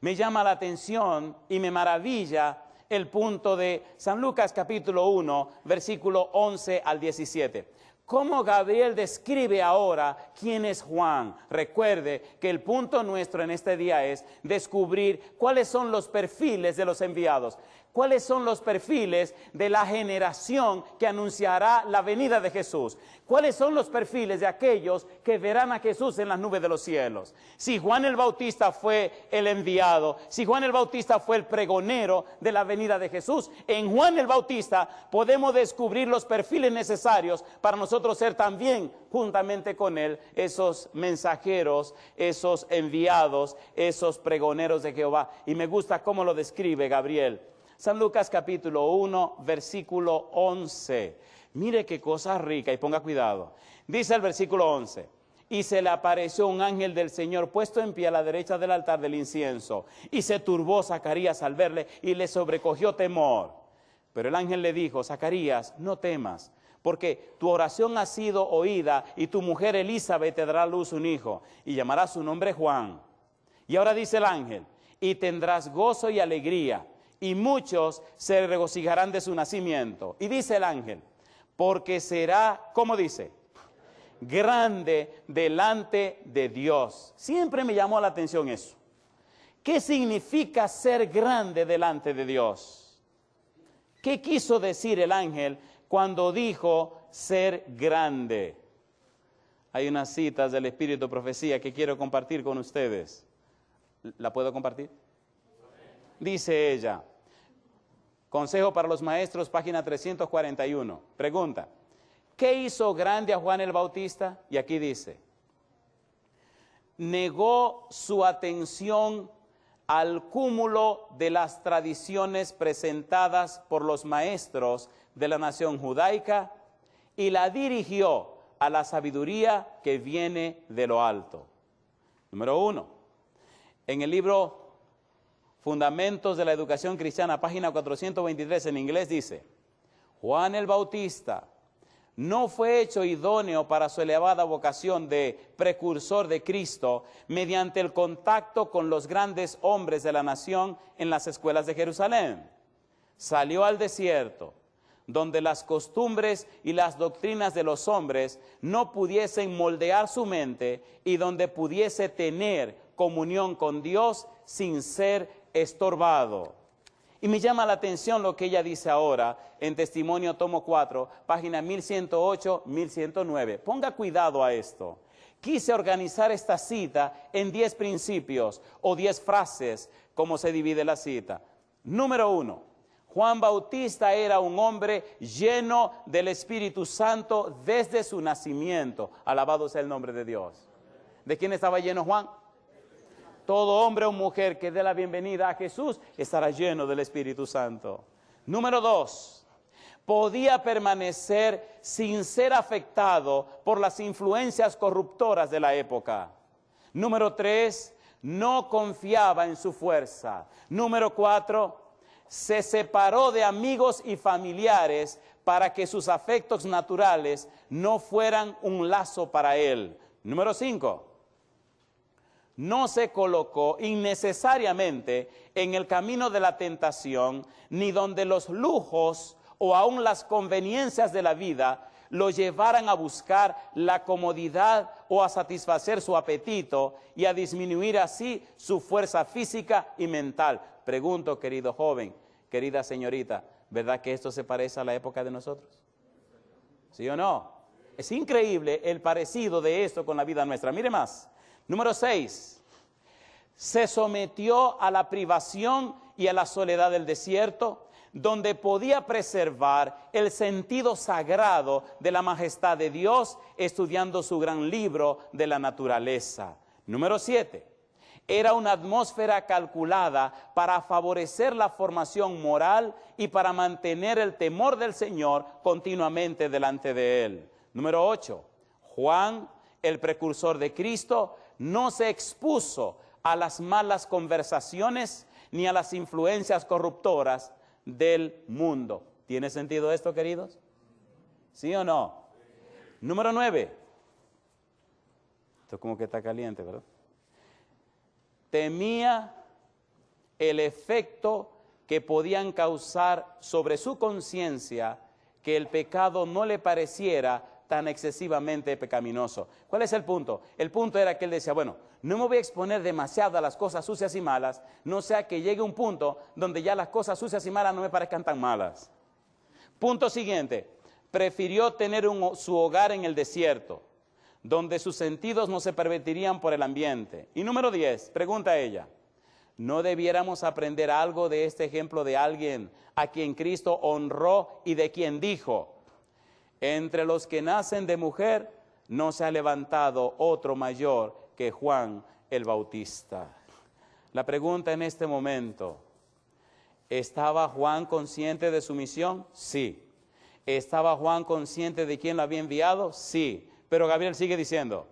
Me llama la atención y me maravilla el punto de San Lucas capítulo 1, versículo 11 al 17. ¿Cómo Gabriel describe ahora quién es Juan? Recuerde que el punto nuestro en este día es descubrir cuáles son los perfiles de los enviados. ¿Cuáles son los perfiles de la generación que anunciará la venida de Jesús? ¿Cuáles son los perfiles de aquellos que verán a Jesús en las nubes de los cielos? Si Juan el Bautista fue el enviado, si Juan el Bautista fue el pregonero de la venida de Jesús, en Juan el Bautista podemos descubrir los perfiles necesarios para nosotros ser también, juntamente con él, esos mensajeros, esos enviados, esos pregoneros de Jehová. Y me gusta cómo lo describe Gabriel. San Lucas capítulo 1, versículo 11. Mire qué cosa rica y ponga cuidado. Dice el versículo 11. Y se le apareció un ángel del Señor puesto en pie a la derecha del altar del incienso. Y se turbó Zacarías al verle y le sobrecogió temor. Pero el ángel le dijo, Zacarías, no temas, porque tu oración ha sido oída y tu mujer Elizabeth te dará a luz un hijo y llamará su nombre Juan. Y ahora dice el ángel, y tendrás gozo y alegría. Y muchos se regocijarán de su nacimiento. Y dice el ángel, porque será, ¿cómo dice? Grande delante de Dios. Siempre me llamó la atención eso. ¿Qué significa ser grande delante de Dios? ¿Qué quiso decir el ángel cuando dijo ser grande? hay unas citas del Espíritu de Profecía que quiero compartir con ustedes. ¿La puedo compartir? Dice ella, Consejo para los Maestros, página 341. Pregunta, ¿qué hizo grande a Juan el Bautista? Y aquí dice, negó su atención al cúmulo de las tradiciones presentadas por los maestros de la nación judaica y la dirigió a la sabiduría que viene de lo alto. Número 1, en el libro Fundamentos de la Educación Cristiana, página 423 en inglés dice, Juan el Bautista no fue hecho idóneo para su elevada vocación de precursor de Cristo mediante el contacto con los grandes hombres de la nación en las escuelas de Jerusalén. Salió al desierto, donde las costumbres y las doctrinas de los hombres no pudiesen moldear su mente y donde pudiese tener comunión con Dios sin ser estorbado. Y me llama la atención lo que ella dice ahora en Testimonio, tomo 4, página 1108, 1109. Ponga cuidado a esto. Quise organizar esta cita en 10 principios o 10 frases, como se divide la cita. Número 1, Juan Bautista era un hombre lleno del Espíritu Santo desde su nacimiento. Alabado sea el nombre de Dios. ¿De quién estaba lleno Juan? Todo hombre o mujer que dé la bienvenida a Jesús estará lleno del Espíritu Santo. Número 2, podía permanecer sin ser afectado por las influencias corruptoras de la época. Número 3, no confiaba en su fuerza. Número 4, se separó de amigos y familiares para que sus afectos naturales no fueran un lazo para él. Número 5, no se colocó innecesariamente en el camino de la tentación, ni donde los lujos o aún las conveniencias de la vida lo llevaran a buscar la comodidad o a satisfacer su apetito y a disminuir así su fuerza física y mental. Pregunto, querido joven, querida señorita, ¿verdad que esto se parece a la época de nosotros? ¿Sí o no? Es increíble el parecido de esto con la vida nuestra. Mire más. Número 6, se sometió a la privación y a la soledad del desierto, donde podía preservar el sentido sagrado de la majestad de Dios, estudiando su gran libro de la naturaleza. Número 7, era una atmósfera calculada para favorecer la formación moral y para mantener el temor del Señor continuamente delante de él. Número 8, Juan, el precursor de Cristo, no se expuso a las malas conversaciones ni a las influencias corruptoras del mundo. ¿Tiene sentido esto, queridos? ¿Sí o no? Número 9. Esto como que está caliente, ¿verdad? Temía el efecto que podían causar sobre su conciencia que el pecado no le pareciera tan excesivamente pecaminoso. ¿Cuál es el punto? El punto era que él decía, bueno, no me voy a exponer demasiado a las cosas sucias y malas, no sea que llegue un punto donde ya las cosas sucias y malas no me parezcan tan malas. Punto siguiente, prefirió tener su hogar en el desierto, donde sus sentidos no se pervertirían por el ambiente. Y número 10, pregunta ella, ¿no debiéramos aprender algo de este ejemplo de alguien a quien Cristo honró y de quien dijo, entre los que nacen de mujer no se ha levantado otro mayor que Juan el Bautista? La pregunta en este momento, ¿estaba Juan consciente de su misión? Sí. ¿Estaba Juan consciente de quién lo había enviado? Sí. Pero Gabriel sigue diciendo,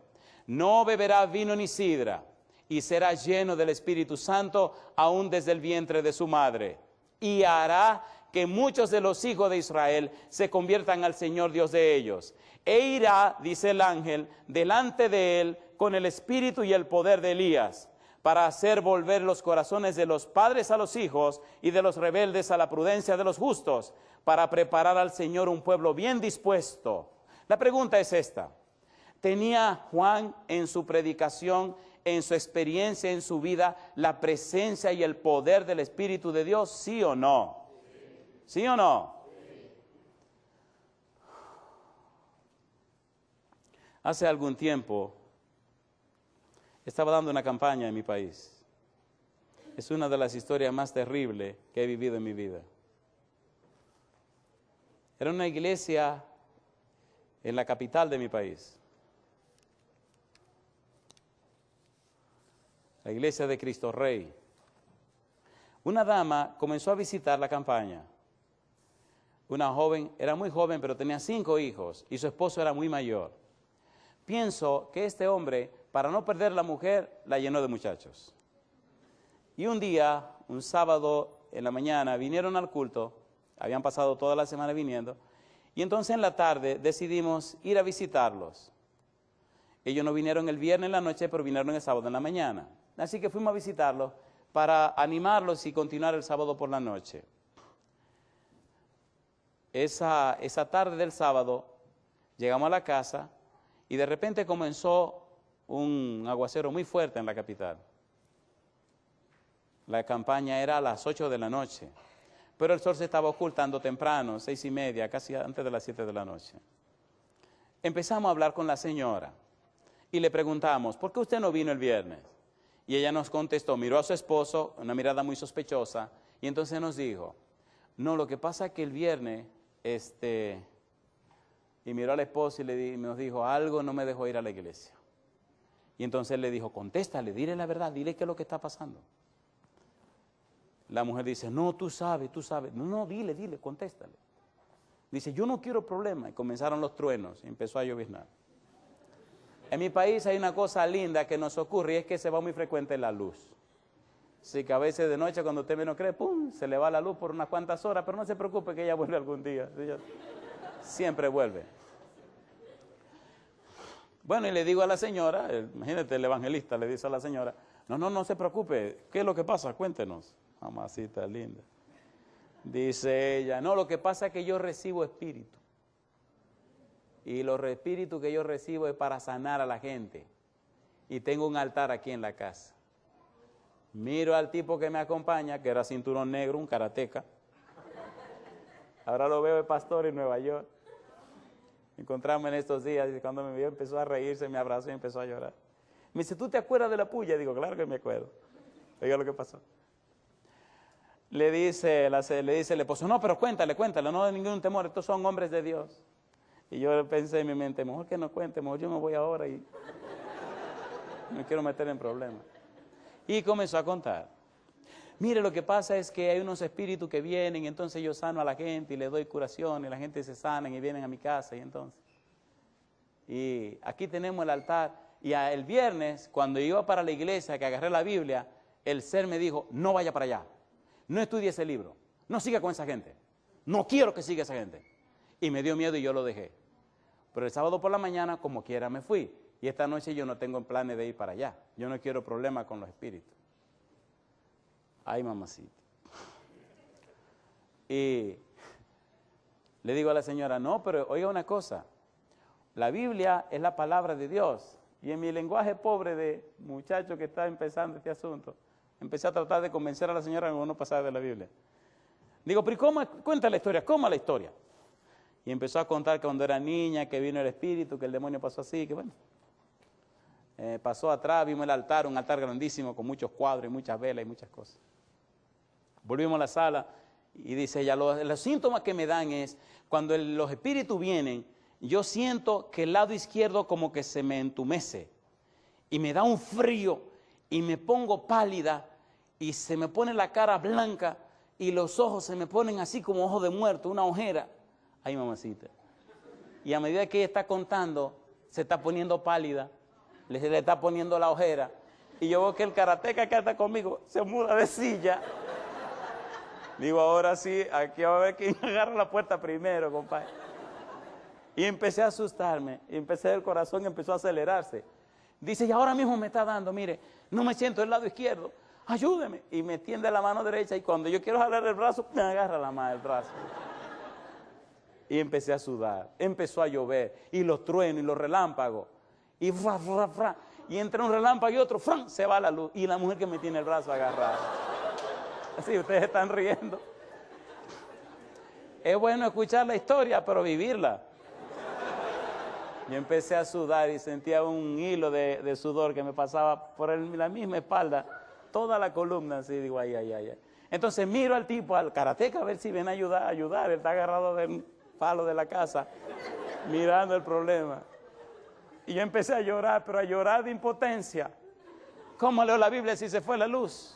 no beberá vino ni sidra, y será lleno del Espíritu Santo aún desde el vientre de su madre, y hará que muchos de los hijos de Israel se conviertan al Señor Dios de ellos. E irá, dice el ángel, delante de él con el espíritu y el poder de Elías, para hacer volver los corazones de los padres a los hijos y de los rebeldes a la prudencia de los justos, para preparar al Señor un pueblo bien dispuesto. La pregunta es esta, ¿tenía Juan en su predicación, en su experiencia, en su vida, la presencia y el poder del Espíritu de Dios? ¿Sí o no? ¿Sí o no? Hace algún tiempo estaba dando una campaña en mi país. Es una de las historias más terribles que he vivido en mi vida. Era una iglesia en la capital de mi país. La iglesia de Cristo Rey. Una dama comenzó a visitar la campaña. Una joven, era muy joven, pero tenía 5 hijos y su esposo era muy mayor. Pienso que este hombre, para no perder la mujer, la llenó de muchachos. Y un día, un sábado en la mañana, vinieron al culto, habían pasado toda la semana viniendo, y entonces en la tarde decidimos ir a visitarlos. Ellos no vinieron el viernes en la noche, pero vinieron el sábado en la mañana. Así que fuimos a visitarlos para animarlos y continuar el sábado por la noche. Esa tarde del sábado llegamos a la casa y de repente comenzó un aguacero muy fuerte en la capital. La campaña era a las 8 de la noche, pero el sol se estaba ocultando temprano, 6:30, casi antes de las 7 de la noche. Empezamos a hablar con la señora y le preguntamos, ¿por qué usted no vino el viernes? Y ella nos contestó, miró a su esposo, una mirada muy sospechosa, y entonces nos dijo, no, lo que pasa es que el viernes, y miró al esposo y nos dijo, algo no me dejó ir a la iglesia. Y entonces él le dijo, contéstale, dile la verdad, dile qué es lo que está pasando. La mujer dice, no, tú sabes. No, dile, contéstale. Dice, yo no quiero problemas. Y comenzaron los truenos y empezó a lloviznar. En mi país hay una cosa linda que nos ocurre y es que se va muy frecuente la luz. Así que a veces de noche cuando usted menos cree, ¡pum!, se le va la luz por unas cuantas horas, pero no se preocupe que ella vuelve algún día. Ella siempre vuelve. Bueno, y le digo a la señora, imagínate el evangelista le dice a la señora, no se preocupe, ¿qué es lo que pasa? Cuéntenos. Mamacita linda. Dice ella, no, lo que pasa es que yo recibo espíritu. Y los espíritus que yo recibo es para sanar a la gente. Y tengo un altar aquí en la casa. Miro al tipo que me acompaña, que era cinturón negro, un karateca. Ahora lo veo de pastor en Nueva York. Encontramos en estos días y cuando me vio empezó a reírse, me abrazó y empezó a llorar. Me dice, ¿tú te acuerdas de la puya? Digo, claro que me acuerdo. Oiga lo que pasó. Le dice el esposo, no, pero cuéntale, no hay ningún temor, estos son hombres de Dios. Y yo pensé en mi mente, mejor que no cuente, mejor yo me voy ahora y me quiero meter en problemas. Y comenzó a contar. Mire, lo que pasa es que hay unos espíritus que vienen, entonces yo sano a la gente y le doy curación y la gente se sana y vienen a mi casa y entonces. Y aquí tenemos el altar. Y el viernes, cuando iba para la iglesia, que agarré la Biblia, el ser me dijo, no vaya para allá. No estudie ese libro, no siga con esa gente, no quiero que siga esa gente. Y me dio miedo y yo lo dejé. Pero el sábado por la mañana, como quiera, me fui. Y esta noche yo no tengo planes de ir para allá. Yo no quiero problemas con los espíritus. Ay, mamacita. Y le digo a la señora, no, pero oiga una cosa. La Biblia es la palabra de Dios. Y en mi lenguaje pobre de muchacho que está empezando este asunto, empecé a tratar de convencer a la señora en algunos pasajes de la Biblia. Digo, pero ¿cómo? Cuenta la historia, ¿cómo la historia? Y empezó a contar que cuando era niña, que vino el espíritu, que el demonio pasó así, que bueno. Pasó atrás, vimos el altar, un altar grandísimo con muchos cuadros y muchas velas y muchas cosas. Volvimos a la sala y dice ella, los síntomas que me dan es, cuando los espíritus vienen, yo siento que el lado izquierdo como que se me entumece y me da un frío y me pongo pálida y se me pone la cara blanca y los ojos se me ponen así como ojos de muerto, una ojera. Ay, mamacita. Y a medida que ella está contando, se está poniendo pálida, le está poniendo la ojera. Y yo veo que el karateca que está conmigo se muda de silla. Digo, ahora sí, aquí va a ver quién agarra la puerta primero, compadre. Y empecé a asustarme, y el corazón empezó a acelerarse. Dice, y ahora mismo me está dando, mire, no me siento del lado izquierdo, ayúdeme. Y me tiende la mano derecha y cuando yo quiero jalar el brazo, me agarra la mano del brazo. Y empecé a sudar, empezó a llover, y los truenos y los relámpagos, y fra, fra, fra. Y entre un relámpago y otro, ¡fran!, se va la luz, y la mujer que me tiene el brazo agarrado. Así, ustedes están riendo. Es bueno escuchar la historia, pero vivirla. Yo empecé a sudar y sentía un hilo de sudor que me pasaba por la misma espalda, toda la columna, así, digo, ay, ay, ay. Entonces miro al tipo, al karateca, a ver si viene a ayudar. Él está agarrado del palo de la casa, mirando el problema. Y yo empecé a llorar, pero a llorar de impotencia. ¿Cómo leo la Biblia si se fue la luz?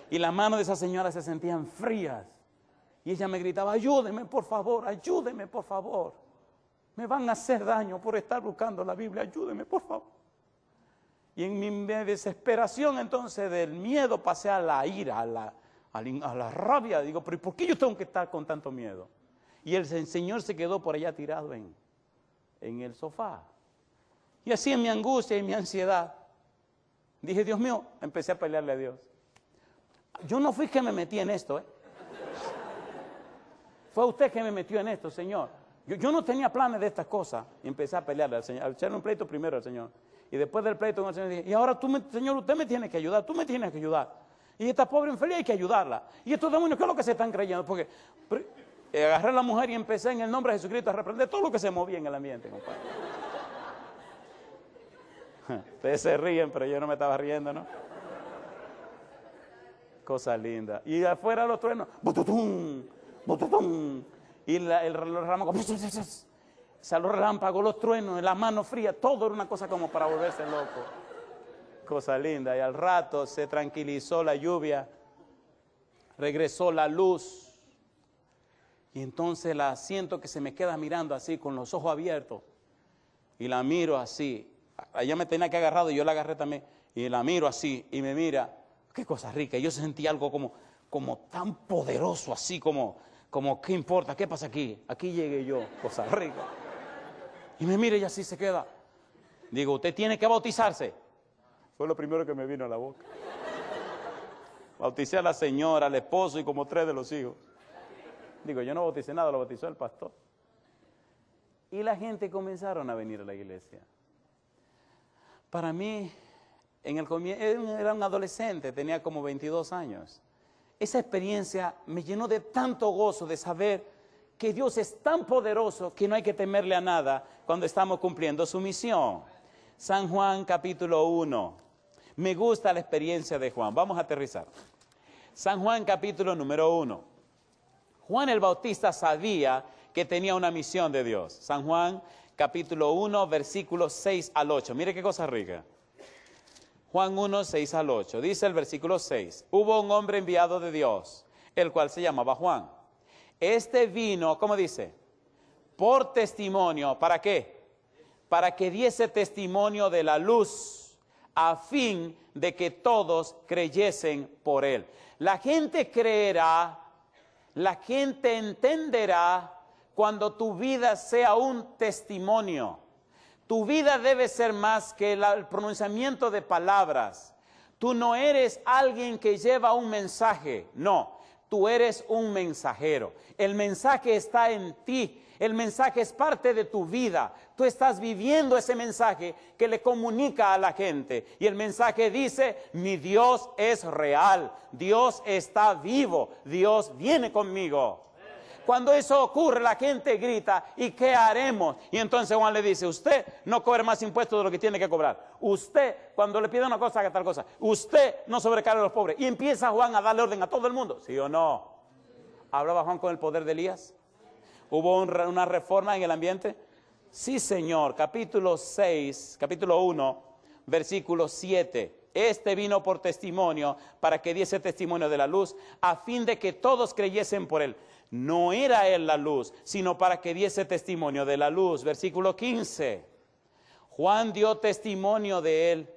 Y las manos de esa señora se sentían frías. Y ella me gritaba, ayúdeme, por favor, ayúdeme, por favor. Me van a hacer daño por estar buscando la Biblia, ayúdeme, por favor. Y en mi desesperación entonces del miedo pasé a la ira, a la rabia. Digo, pero ¿por qué yo tengo que estar con tanto miedo? Y el Señor se quedó por allá tirado en el sofá. Y así en mi angustia y mi ansiedad, dije, Dios mío, empecé a pelearle a Dios. Yo no fui que me metí en esto, Fue usted que me metió en esto, Señor. Yo no tenía planes de estas cosas. Y empecé a pelearle al Señor, a echarle un pleito primero al Señor. Y después del pleito con el Señor dije, y ahora Señor, usted me tiene que ayudar, tú me tienes que ayudar. Y esta pobre infeliz hay que ayudarla. Y estos demonios, ¿qué es lo que se están creyendo? Porque agarré a la mujer y empecé en el nombre de Jesucristo a reprender todo lo que se movía en el ambiente, compadre. Ustedes se ríen, pero yo no me estaba riendo, ¿no? Cosa linda. Y afuera los truenos, ¡bututum! ¡Bututum! Y el relámpago, los relámpagos, los truenos, la mano fría, todo era una cosa como para volverse loco. Cosa linda. Y al rato se tranquilizó la lluvia, regresó la luz. Y entonces la siento que se me queda mirando así, con los ojos abiertos. Y la miro así. Ella me tenía que agarrado y yo la agarré también. Y la miro así y me mira. Qué cosa rica. Y yo sentí algo como tan poderoso, así como, ¿qué importa? ¿Qué pasa aquí? Aquí llegué yo, cosa rica. Y me mira y así se queda. Digo, usted tiene que bautizarse. Fue lo primero que me vino a la boca. Bauticé a la señora, al esposo y como 3 de los hijos. Digo, yo no bauticé nada, lo bautizó el pastor. Y la gente comenzaron a venir a la iglesia. Para mí, en el comienzo, era un adolescente, tenía como 22 años. Esa experiencia me llenó de tanto gozo de saber que Dios es tan poderoso que no hay que temerle a nada cuando estamos cumpliendo su misión. San Juan capítulo 1. Me gusta la experiencia de Juan. Vamos a aterrizar. San Juan capítulo número 1. Juan el Bautista sabía que tenía una misión de Dios. San Juan capítulo 1, versículos 6 al 8. Mire qué cosa rica. Juan 1, 6 al 8. Dice el versículo 6. Hubo un hombre enviado de Dios, el cual se llamaba Juan. Este vino, ¿cómo dice? Por testimonio. ¿Para qué? Para que diese testimonio de la luz, a fin de que todos creyesen por él. La gente creerá, la gente entenderá cuando tu vida sea un testimonio. Tu vida debe ser más que el pronunciamiento de palabras. Tú no eres alguien que lleva un mensaje, no. Tú eres un mensajero. El mensaje está en ti. El mensaje es parte de tu vida. Tú estás viviendo ese mensaje que le comunica a la gente. Y el mensaje dice, mi Dios es real. Dios está vivo. Dios viene conmigo. Cuando eso ocurre, la gente grita, ¿y qué haremos? Y entonces Juan le dice, usted no cobre más impuestos de lo que tiene que cobrar. Usted, cuando le pide una cosa, haga tal cosa. Usted no sobrecargue a los pobres. Y empieza Juan a darle orden a todo el mundo. ¿Sí o no? ¿Hablaba Juan con el poder de Elías? ¿Hubo una reforma en el ambiente? Sí, Señor. Capítulo 1, versículo 7. Este vino por testimonio, para que diese testimonio de la luz, a fin de que todos creyesen por él. No era él la luz, sino para que diese testimonio de la luz. Versículo 15. Juan dio testimonio de él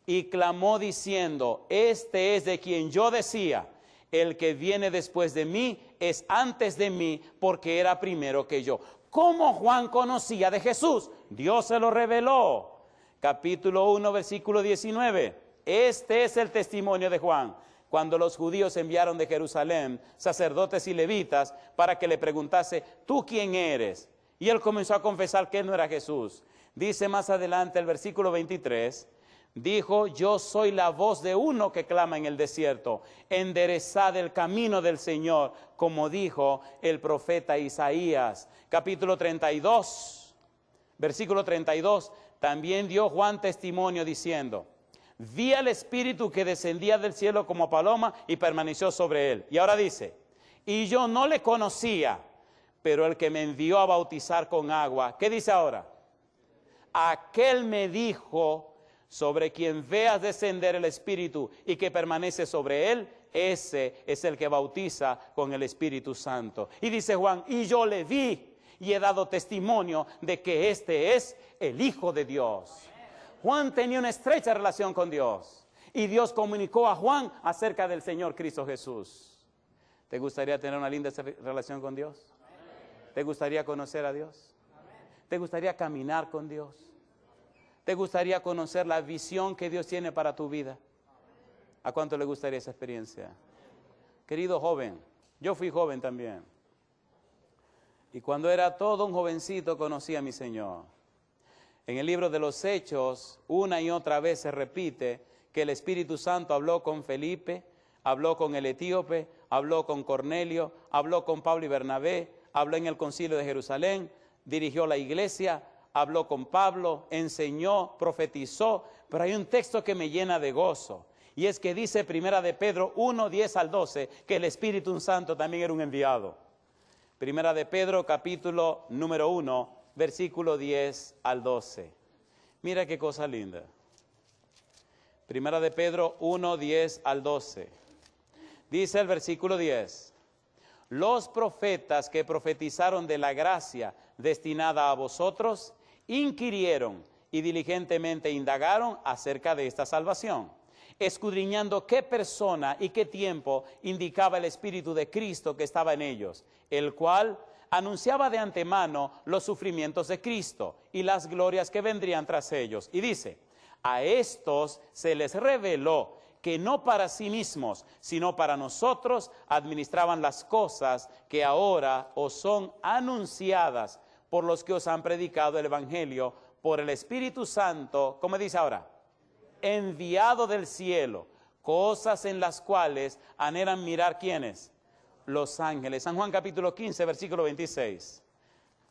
y clamó diciendo, este es de quien yo decía, el que viene después de mí es antes de mí, porque era primero que yo. ¿Cómo Juan conocía de Jesús? Dios se lo reveló. Capítulo 1, versículo 19. Este es el testimonio de Juan. Cuando los judíos enviaron de Jerusalén sacerdotes y levitas para que le preguntase, ¿tú quién eres? Y él comenzó a confesar que él no era Jesús. Dice más adelante el versículo 23, dijo, yo soy la voz de uno que clama en el desierto, enderezad el camino del Señor, como dijo el profeta Isaías. Capítulo 32, Versículo 32, también dio Juan testimonio diciendo, vi al Espíritu que descendía del cielo como paloma y permaneció sobre él. Y ahora dice, y yo no le conocía, pero el que me envió a bautizar con agua, ¿qué dice ahora? Aquel me dijo, sobre quien veas descender el Espíritu y que permanece sobre él, ese es el que bautiza con el Espíritu Santo. Y dice Juan, y yo le vi y he dado testimonio de que este es el Hijo de Dios. Juan tenía una estrecha relación con Dios y Dios comunicó a Juan acerca del Señor Cristo Jesús. ¿Te gustaría tener una linda relación con Dios? ¿Te gustaría conocer a Dios? ¿Te gustaría caminar con Dios? ¿Te gustaría conocer la visión que Dios tiene para tu vida? ¿A cuánto le gustaría esa experiencia? Querido joven, yo fui joven también. Y cuando era todo un jovencito conocí a mi Señor. En el libro de los Hechos, una y otra vez se repite que el Espíritu Santo habló con Felipe, habló con el etíope, habló con Cornelio, habló con Pablo y Bernabé, habló en el concilio de Jerusalén, dirigió la iglesia, habló con Pablo, enseñó, profetizó, pero hay un texto que me llena de gozo. Y es que dice Primera de Pedro 1, 10 al 12, que el Espíritu Santo también era un enviado. Primera de Pedro, capítulo número 1, versículo 10 al 12. Mira qué cosa linda. Primera de Pedro 1, 10 al 12. Dice el versículo 10. Los profetas que profetizaron de la gracia destinada a vosotros, inquirieron y diligentemente indagaron acerca de esta salvación, escudriñando qué persona y qué tiempo indicaba el Espíritu de Cristo que estaba en ellos, el cual anunciaba de antemano los sufrimientos de Cristo y las glorias que vendrían tras ellos. Y dice, a estos se les reveló que no para sí mismos, sino para nosotros administraban las cosas que ahora os son anunciadas por los que os han predicado el Evangelio, por el Espíritu Santo, ¿cómo dice ahora? Enviado del cielo, cosas en las cuales anhelan mirar, ¿quiénes? Los ángeles. San Juan capítulo 15, versículo 26.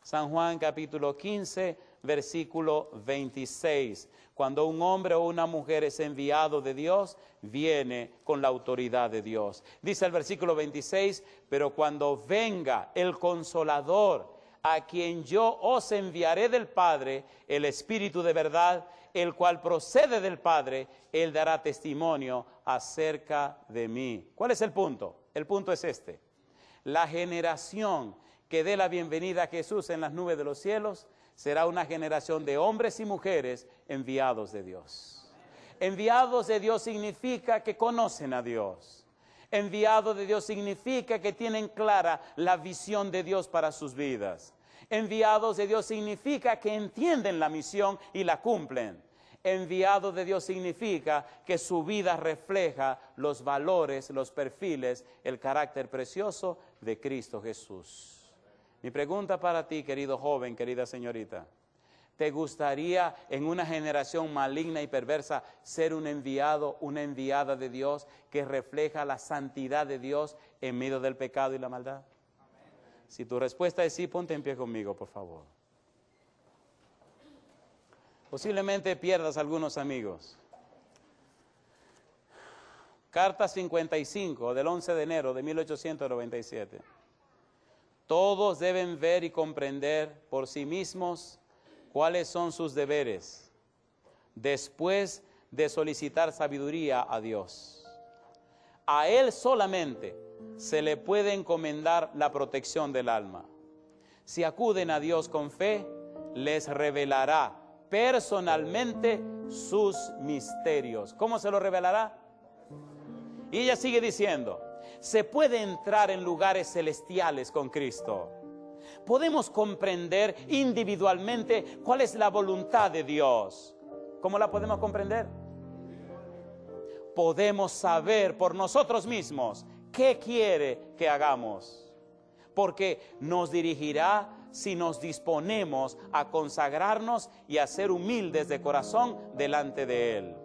San Juan capítulo 15, versículo 26. Cuando un hombre o una mujer es enviado de Dios, viene con la autoridad de Dios. Dice el versículo 26, pero cuando venga el Consolador, a quien yo os enviaré del Padre, el Espíritu de verdad, el cual procede del Padre, Él dará testimonio acerca de mí. ¿Cuál es el punto? El punto es este. La generación que dé la bienvenida a Jesús en las nubes de los cielos será una generación de hombres y mujeres enviados de Dios. Enviados de Dios significa que conocen a Dios. Enviado de Dios significa que tienen clara la visión de Dios para sus vidas. Enviados de Dios significa que entienden la misión y la cumplen. Enviado de Dios significa que su vida refleja los valores, los perfiles, el carácter precioso de Cristo Jesús. Mi pregunta para ti, querido joven, querida señorita, ¿te gustaría en una generación maligna y perversa ser un enviado, una enviada de Dios que refleja la santidad de Dios en medio del pecado y la maldad? Si tu respuesta es sí, ponte en pie conmigo, por favor. Posiblemente pierdas algunos amigos. Carta 55 del 11 de enero de 1897. Todos deben ver y comprender por sí mismos cuáles son sus deberes, después de solicitar sabiduría a Dios. A Él solamente se le puede encomendar la protección del alma. Si acuden a Dios con fe, les revelará personalmente sus misterios. ¿Cómo se lo revelará? Y ella sigue diciendo, se puede entrar en lugares celestiales con Cristo. Podemos comprender individualmente cuál es la voluntad de Dios. ¿Cómo la podemos comprender? Podemos saber por nosotros mismos qué quiere que hagamos, porque nos dirigirá si nos disponemos a consagrarnos y a ser humildes de corazón delante de Él.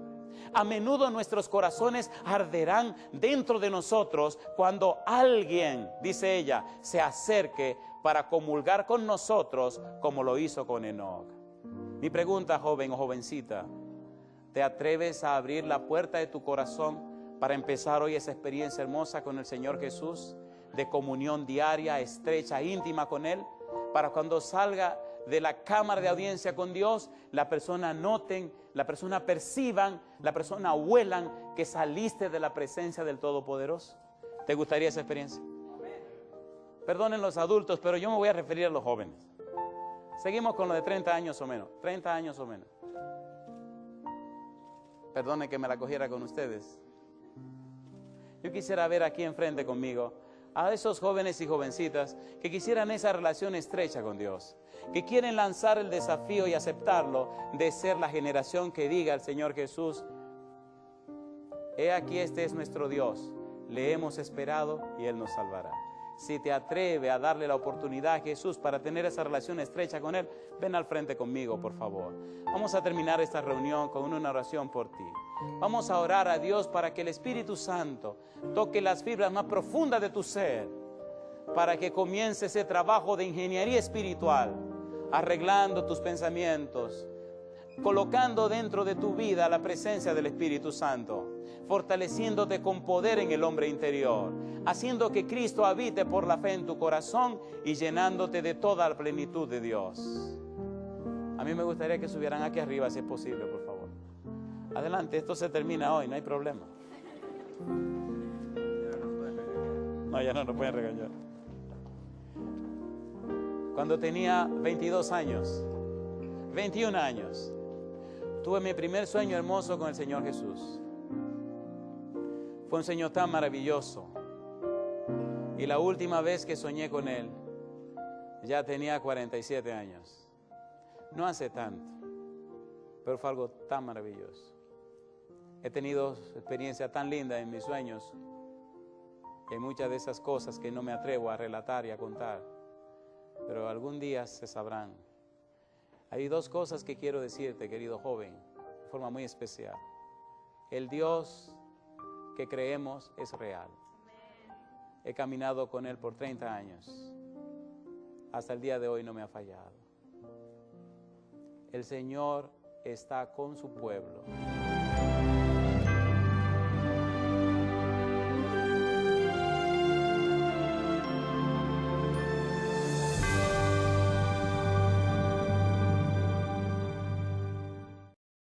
A menudo nuestros corazones arderán dentro de nosotros cuando alguien, dice ella, se acerque para comulgar con nosotros como lo hizo con Enoc. Mi pregunta, joven o jovencita, ¿te atreves a abrir la puerta de tu corazón para empezar hoy esa experiencia hermosa con el Señor Jesús, de comunión diaria, estrecha, íntima con Él, para cuando salga de la cámara de audiencia con Dios, la persona noten, la persona perciban, la persona huelan que saliste de la presencia del Todopoderoso? ¿Te gustaría esa experiencia? Perdonen los adultos, pero yo me voy a referir a los jóvenes. Seguimos con lo de 30 años o menos. 30 años o menos. Perdonen que me la cogiera con ustedes. Yo quisiera ver aquí enfrente conmigo a esos jóvenes y jovencitas que quisieran esa relación estrecha con Dios, que quieren lanzar el desafío y aceptarlo de ser la generación que diga al Señor Jesús: he aquí, este es nuestro Dios, le hemos esperado y Él nos salvará. Si te atreves a darle la oportunidad a Jesús para tener esa relación estrecha con Él, ven al frente conmigo, por favor. Vamos a terminar esta reunión con una oración por ti. Vamos a orar a Dios para que el Espíritu Santo toque las fibras más profundas de tu ser, para que comience ese trabajo de ingeniería espiritual, arreglando tus pensamientos, colocando dentro de tu vida la presencia del Espíritu Santo, fortaleciéndote con poder en el hombre interior, haciendo que Cristo habite por la fe en tu corazón y llenándote de toda la plenitud de Dios. A mí me gustaría que subieran aquí arriba, si es posible, por favor. Adelante, esto se termina hoy, no hay problema. No, ya no nos pueden regañar. Cuando tenía 22 años, 21 años, tuve mi primer sueño hermoso con el Señor Jesús. Fue un sueño tan maravilloso. Y la última vez que soñé con Él, ya tenía 47 años. No hace tanto, pero fue algo tan maravilloso. He tenido experiencias tan lindas en mis sueños, y hay muchas de esas cosas que no me atrevo a relatar y a contar, pero algún día se sabrán. Hay dos cosas que quiero decirte, querido joven, de forma muy especial. El Dios que creemos es real. He caminado con Él por 30 años. Hasta el día de hoy no me ha fallado. El Señor está con su pueblo.